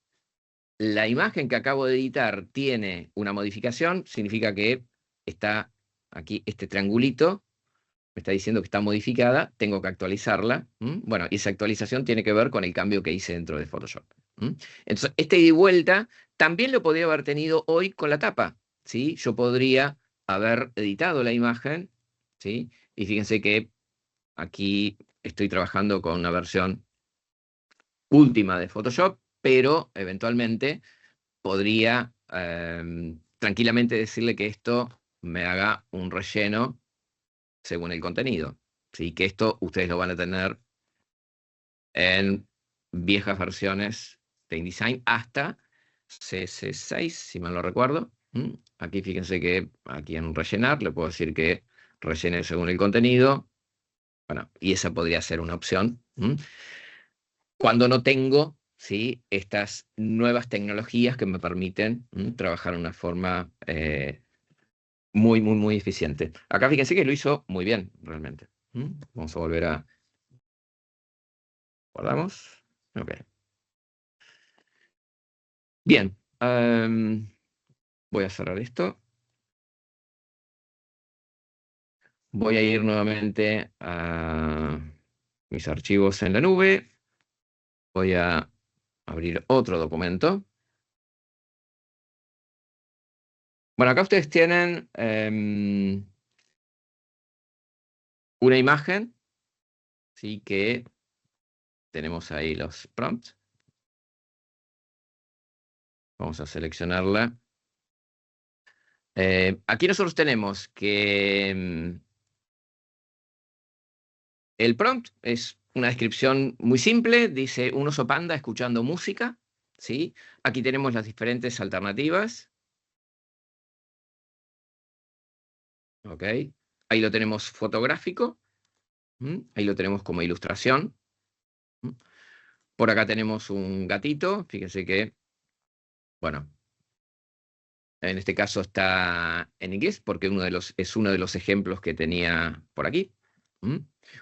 la imagen que acabo de editar tiene una modificación, significa que está aquí este triangulito, me está diciendo que está modificada, tengo que actualizarla. Bueno, y esa actualización tiene que ver con el cambio que hice dentro de Photoshop. Entonces, este ida y vuelta también lo podría haber tenido hoy con la tapa, ¿sí? Yo podría haber editado la imagen, ¿sí? Y fíjense que aquí estoy trabajando con una versión última de Photoshop, pero eventualmente podría tranquilamente decirle que esto me haga un relleno según el contenido. ¿Sí? Que esto ustedes lo van a tener en viejas versiones de InDesign hasta CC6, si mal no recuerdo. Aquí fíjense que aquí en rellenar le puedo decir que rellene según el contenido. Bueno, y esa podría ser una opción. Cuando no tengo, ¿sí? Estas nuevas tecnologías que me permiten trabajar de una forma muy, muy, muy eficiente. Acá fíjense que lo hizo muy bien, realmente. Vamos a volver a... ¿Guardamos? Ok. Bien. Voy a cerrar esto. Voy a ir nuevamente a mis archivos en la nube. Voy a abrir otro documento. Bueno, acá ustedes tienen una imagen, ¿sí? Que tenemos ahí los prompts. Vamos a seleccionarla. Aquí nosotros tenemos que el prompt es una descripción muy simple. Dice un oso panda escuchando música, ¿sí? Aquí tenemos las diferentes alternativas. ¿Ok? Ahí lo tenemos fotográfico. Ahí lo tenemos como ilustración. Por acá tenemos un gatito. Fíjense que, bueno, en este caso está en inglés porque es uno de los ejemplos que tenía por aquí.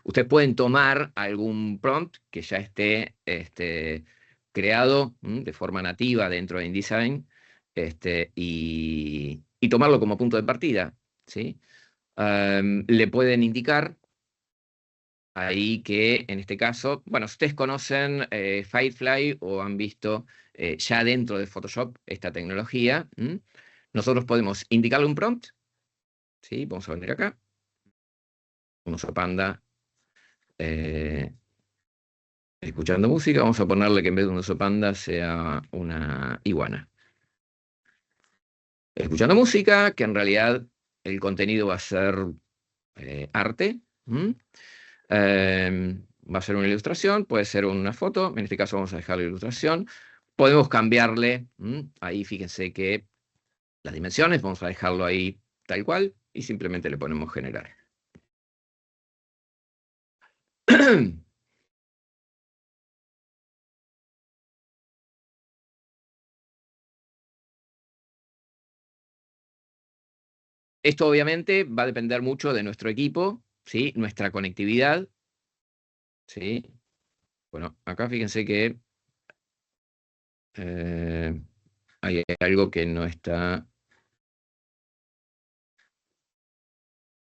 Ustedes pueden tomar algún prompt que ya esté creado de forma nativa dentro de InDesign y tomarlo como punto de partida, ¿sí? Le pueden indicar ahí que en este caso, bueno, si ustedes conocen Firefly o han visto ya dentro de Photoshop esta tecnología, nosotros podemos indicarle un prompt, ¿sí? Vamos a venir acá, un oso panda, escuchando música, vamos a ponerle que en vez de un oso panda sea una iguana. Escuchando música, que en realidad el contenido va a ser arte. Va a ser una ilustración, puede ser una foto, en este caso vamos a dejar la ilustración. Podemos cambiarle, ahí fíjense que las dimensiones, vamos a dejarlo ahí tal cual, y simplemente le ponemos generar. Esto obviamente va a depender mucho de nuestro equipo, ¿sí? Nuestra conectividad, ¿sí? Bueno, acá fíjense que hay algo que no está...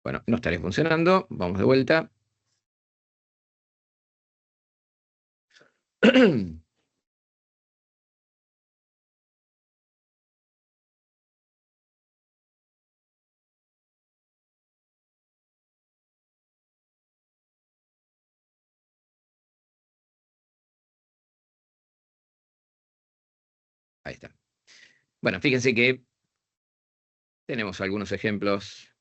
Bueno, no estaría funcionando. Vamos de vuelta. Ahí está. Bueno, fíjense que tenemos algunos ejemplos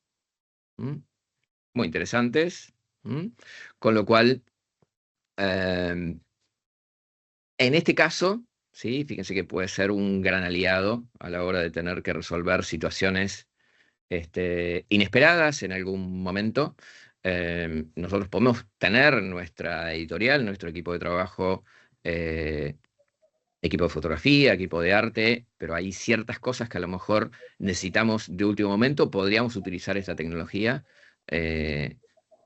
muy interesantes, con lo cual, en este caso, ¿sí? Fíjense que puede ser un gran aliado a la hora de tener que resolver situaciones inesperadas en algún momento. Nosotros podemos tener nuestra editorial, nuestro equipo de trabajo, equipo de fotografía, equipo de arte, pero hay ciertas cosas que a lo mejor necesitamos de último momento. Podríamos utilizar esta tecnología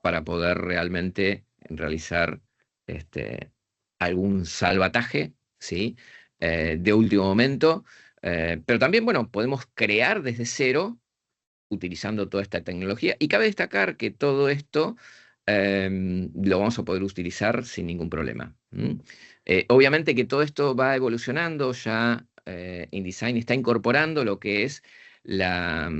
para poder realmente realizar algún salvataje, ¿sí? De último momento. Pero también, bueno, podemos crear desde cero utilizando toda esta tecnología. Y cabe destacar que todo esto lo vamos a poder utilizar sin ningún problema. Obviamente que todo esto va evolucionando, ya InDesign está incorporando lo que es la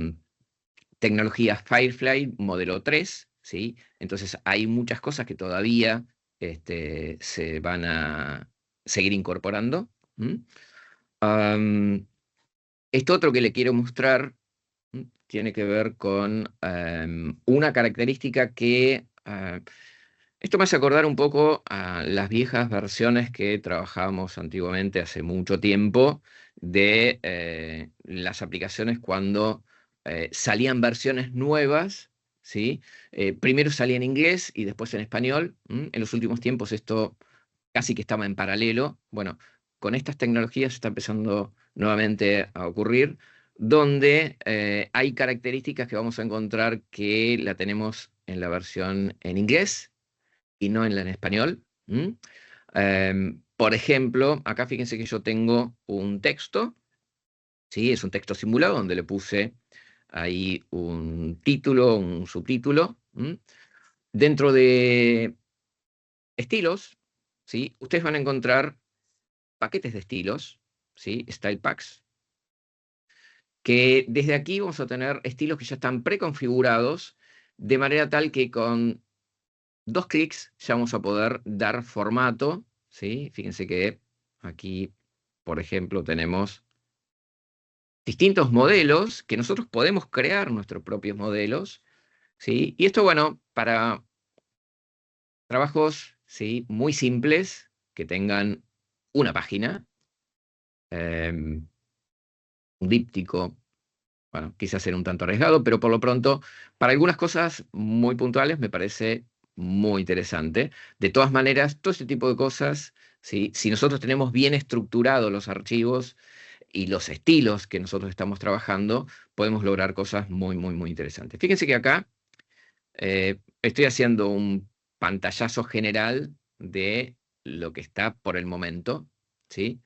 tecnología Firefly modelo 3, ¿sí? Entonces hay muchas cosas que todavía se van a seguir incorporando. Esto otro que le quiero mostrar tiene que ver con una característica que... esto me hace acordar un poco a las viejas versiones que trabajábamos antiguamente hace mucho tiempo de las aplicaciones cuando salían versiones nuevas, ¿sí? Primero salía en inglés y después en español. En los últimos tiempos esto casi que estaba en paralelo. Bueno, con estas tecnologías está empezando nuevamente a ocurrir, donde hay características que vamos a encontrar que la tenemos en la versión en inglés y no en la en español. Por ejemplo, acá fíjense que yo tengo un texto, ¿sí? Es un texto simulado donde le puse ahí un título, un subtítulo. Dentro de estilos, ¿sí? Ustedes van a encontrar paquetes de estilos, ¿sí? Style packs, que desde aquí vamos a tener estilos que ya están preconfigurados, de manera tal que con 2 clics ya vamos a poder dar formato, ¿sí? Fíjense que aquí, por ejemplo, tenemos distintos modelos que nosotros podemos crear nuestros propios modelos, ¿sí? Y esto, bueno, para trabajos, ¿sí? Muy simples, que tengan una página, un díptico. Bueno, quizás ser un tanto arriesgado, pero por lo pronto, para algunas cosas muy puntuales me parece muy interesante. De todas maneras, todo este tipo de cosas, ¿sí? Si nosotros tenemos bien estructurados los archivos y los estilos que nosotros estamos trabajando, podemos lograr cosas muy, muy, muy interesantes. Fíjense que acá estoy haciendo un pantallazo general de lo que está por el momento, ¿sí?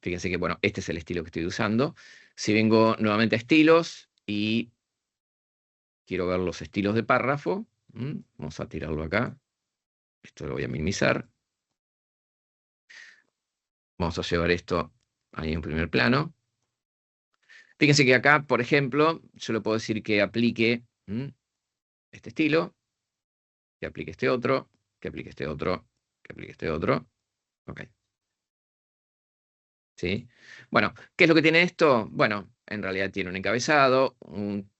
Fíjense que, bueno, este es el estilo que estoy usando. Si vengo nuevamente a estilos y quiero ver los estilos de párrafo, vamos a tirarlo acá. Esto lo voy a minimizar. Vamos a llevar esto ahí en primer plano. Fíjense que acá, por ejemplo, yo le puedo decir que aplique este estilo, que aplique este otro, que aplique este otro, que aplique este otro. Ok. ¿Sí? Bueno, ¿qué es lo que tiene esto? Bueno, en realidad tiene un encabezado, un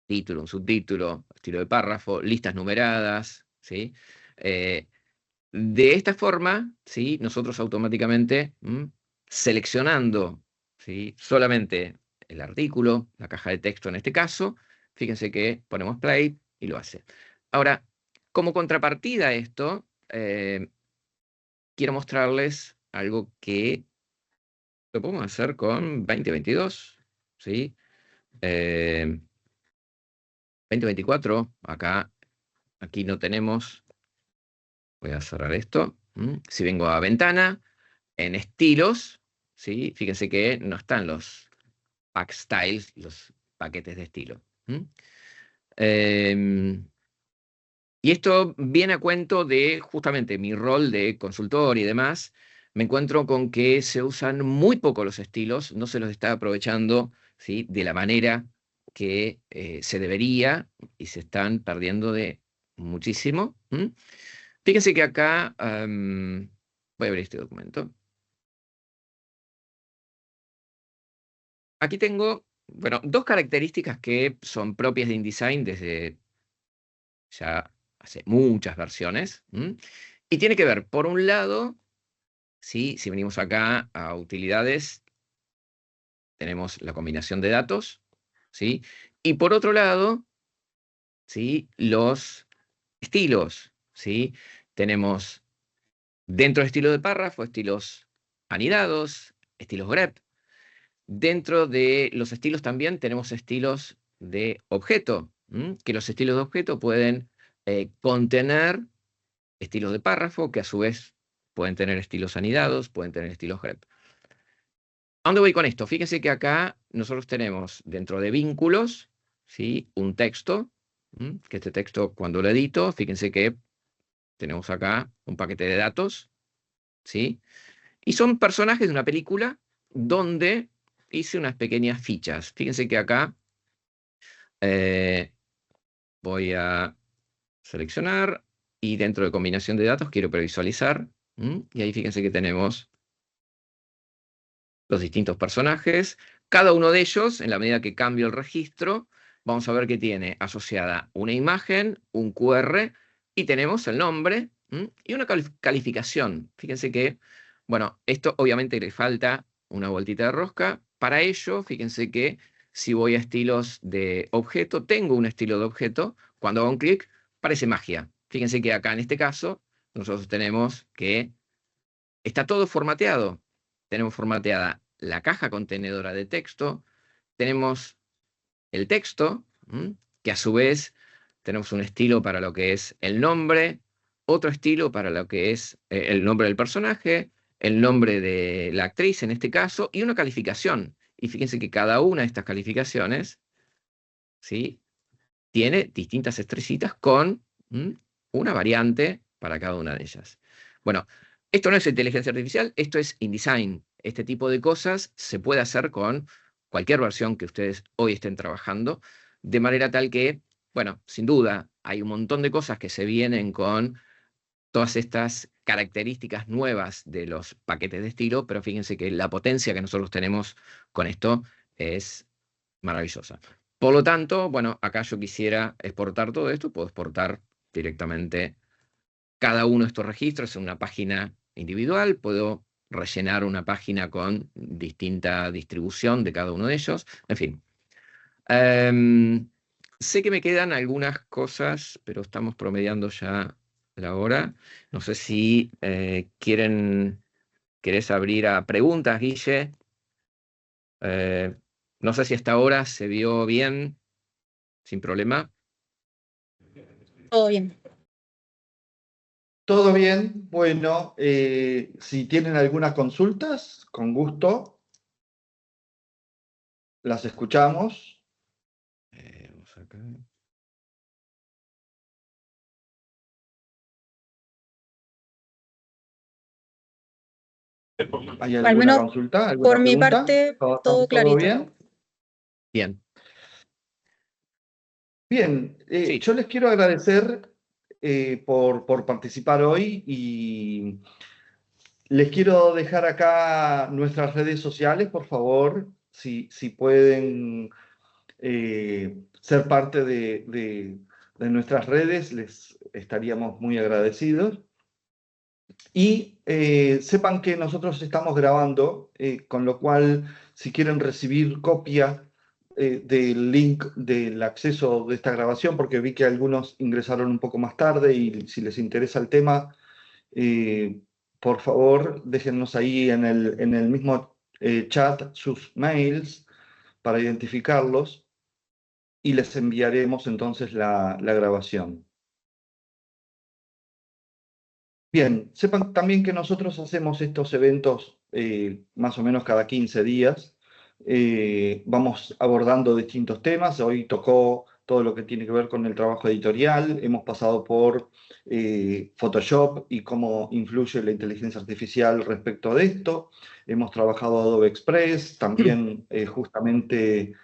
título, un subtítulo, estilo de párrafo, listas numeradas, ¿sí? De esta forma, ¿sí? Nosotros automáticamente, seleccionando, ¿sí? Solamente el artículo, la caja de texto en este caso, fíjense que ponemos play y lo hace. Ahora, como contrapartida a esto, quiero mostrarles algo que lo podemos hacer con 2022, ¿sí? 2024, aquí no tenemos, voy a cerrar esto. Si vengo a ventana, en estilos, ¿sí? Fíjense que no están los pack styles, los paquetes de estilo. Y esto viene a cuento de justamente mi rol de consultor y demás. Me encuentro con que se usan muy poco los estilos, no se los está aprovechando, ¿sí? De la manera que se debería y se están perdiendo de muchísimo. Fíjense que acá, voy a abrir este documento. Aquí tengo, bueno, dos características que son propias de InDesign desde ya hace muchas versiones. Y tiene que ver, por un lado, ¿sí? Si venimos acá a utilidades, tenemos la combinación de datos, ¿sí? Y por otro lado, ¿sí? Los estilos, ¿sí? Tenemos dentro del estilo de párrafo, estilos anidados, estilos grep. Dentro de los estilos también tenemos estilos de objeto, que los estilos de objeto pueden contener estilos de párrafo, que a su vez pueden tener estilos anidados, pueden tener estilos grep. ¿A dónde voy con esto? Fíjense que acá nosotros tenemos dentro de vínculos, ¿sí? Un texto, que este texto cuando lo edito, fíjense que tenemos acá un paquete de datos, ¿sí? Y son personajes de una película donde hice unas pequeñas fichas. Fíjense que acá voy a seleccionar y dentro de combinación de datos quiero previsualizar. Y ahí fíjense que tenemos los distintos personajes. Cada uno de ellos, en la medida que cambio el registro, vamos a ver que tiene asociada una imagen, un QR, y tenemos el nombre y una calificación. Fíjense que, bueno, esto obviamente le falta una vueltita de rosca. Para ello, fíjense que si voy a estilos de objeto, tengo un estilo de objeto. Cuando hago un clic, parece magia. Fíjense que acá en este caso, nosotros tenemos que está todo formateado. Tenemos formateada la caja contenedora de texto, tenemos el texto, que a su vez tenemos un estilo para lo que es el nombre, otro estilo para lo que es el nombre del personaje, el nombre de la actriz en este caso, y una calificación. Y fíjense que cada una de estas calificaciones, ¿sí? Tiene distintas estrellitas con una variante para cada una de ellas. Bueno, esto no es inteligencia artificial, esto es InDesign. Este tipo de cosas se puede hacer con cualquier versión que ustedes hoy estén trabajando, de manera tal que, bueno, sin duda, hay un montón de cosas que se vienen con todas estas características nuevas de los paquetes de estilo, pero fíjense que la potencia que nosotros tenemos con esto es maravillosa. Por lo tanto, bueno, acá yo quisiera exportar todo esto, puedo exportar directamente cada uno de estos registros en una página individual, puedo rellenar una página con distinta distribución de cada uno de ellos, en fin. Sé que me quedan algunas cosas, pero estamos promediando ya la hora. No sé si querés abrir a preguntas, Guille. No sé si hasta ahora se vio bien, sin problema. Todo bien. Todo bien. Bueno, si tienen algunas consultas, con gusto, las escuchamos. Vamos acá. ¿Hay Al alguna menos consulta? ¿Alguna por mi pregunta? parte, todo ¿Todo clarito. bien? Bien. Bien, Sí. yo les quiero agradecer por participar hoy y les quiero dejar acá nuestras redes sociales, por favor, si pueden ser parte de nuestras redes, les estaríamos muy agradecidos. Y sepan que nosotros estamos grabando, con lo cual, si quieren recibir copia del link del acceso de esta grabación, porque vi que algunos ingresaron un poco más tarde y si les interesa el tema, eh, por favor, déjennos ahí en el mismo chat sus mails para identificarlos y les enviaremos entonces la grabación. Bien, sepan también que nosotros hacemos estos eventos más o menos cada 15 días. Vamos abordando distintos temas. Hoy tocó todo lo que tiene que ver con el trabajo editorial. Hemos pasado por Photoshop y cómo influye la inteligencia artificial respecto de esto. Hemos trabajado Adobe Express, también justamente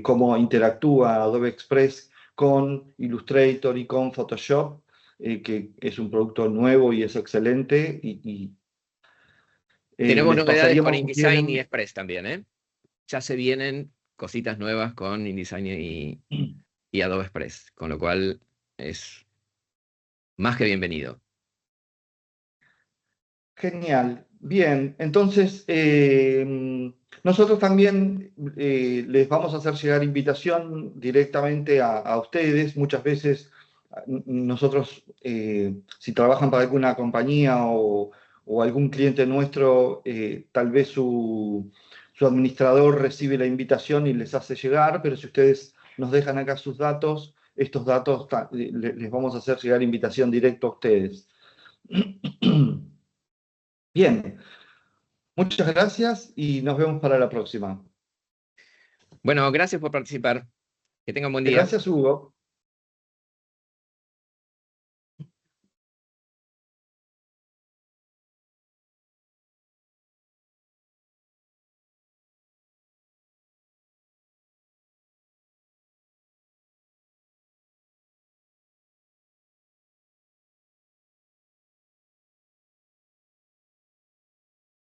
cómo interactúa Adobe Express con Illustrator y con Photoshop, que es un producto nuevo y es excelente. Tenemos Les novedades con pasaríamos, si InDesign y quieren, Express también, ¿eh? Ya se vienen cositas nuevas con InDesign y Adobe Express, con lo cual es más que bienvenido. genial. Bien, entonces nosotros también les vamos a hacer llegar invitación directamente a ustedes. Muchas veces nosotros, si trabajan para alguna compañía o algún cliente nuestro, tal vez su administrador recibe la invitación y les hace llegar, pero si ustedes nos dejan acá sus datos, estos datos les vamos a hacer llegar invitación directa a ustedes. Bien, muchas gracias y nos vemos para la próxima. Bueno, gracias por participar. Que tengan buen día. Gracias, Hugo.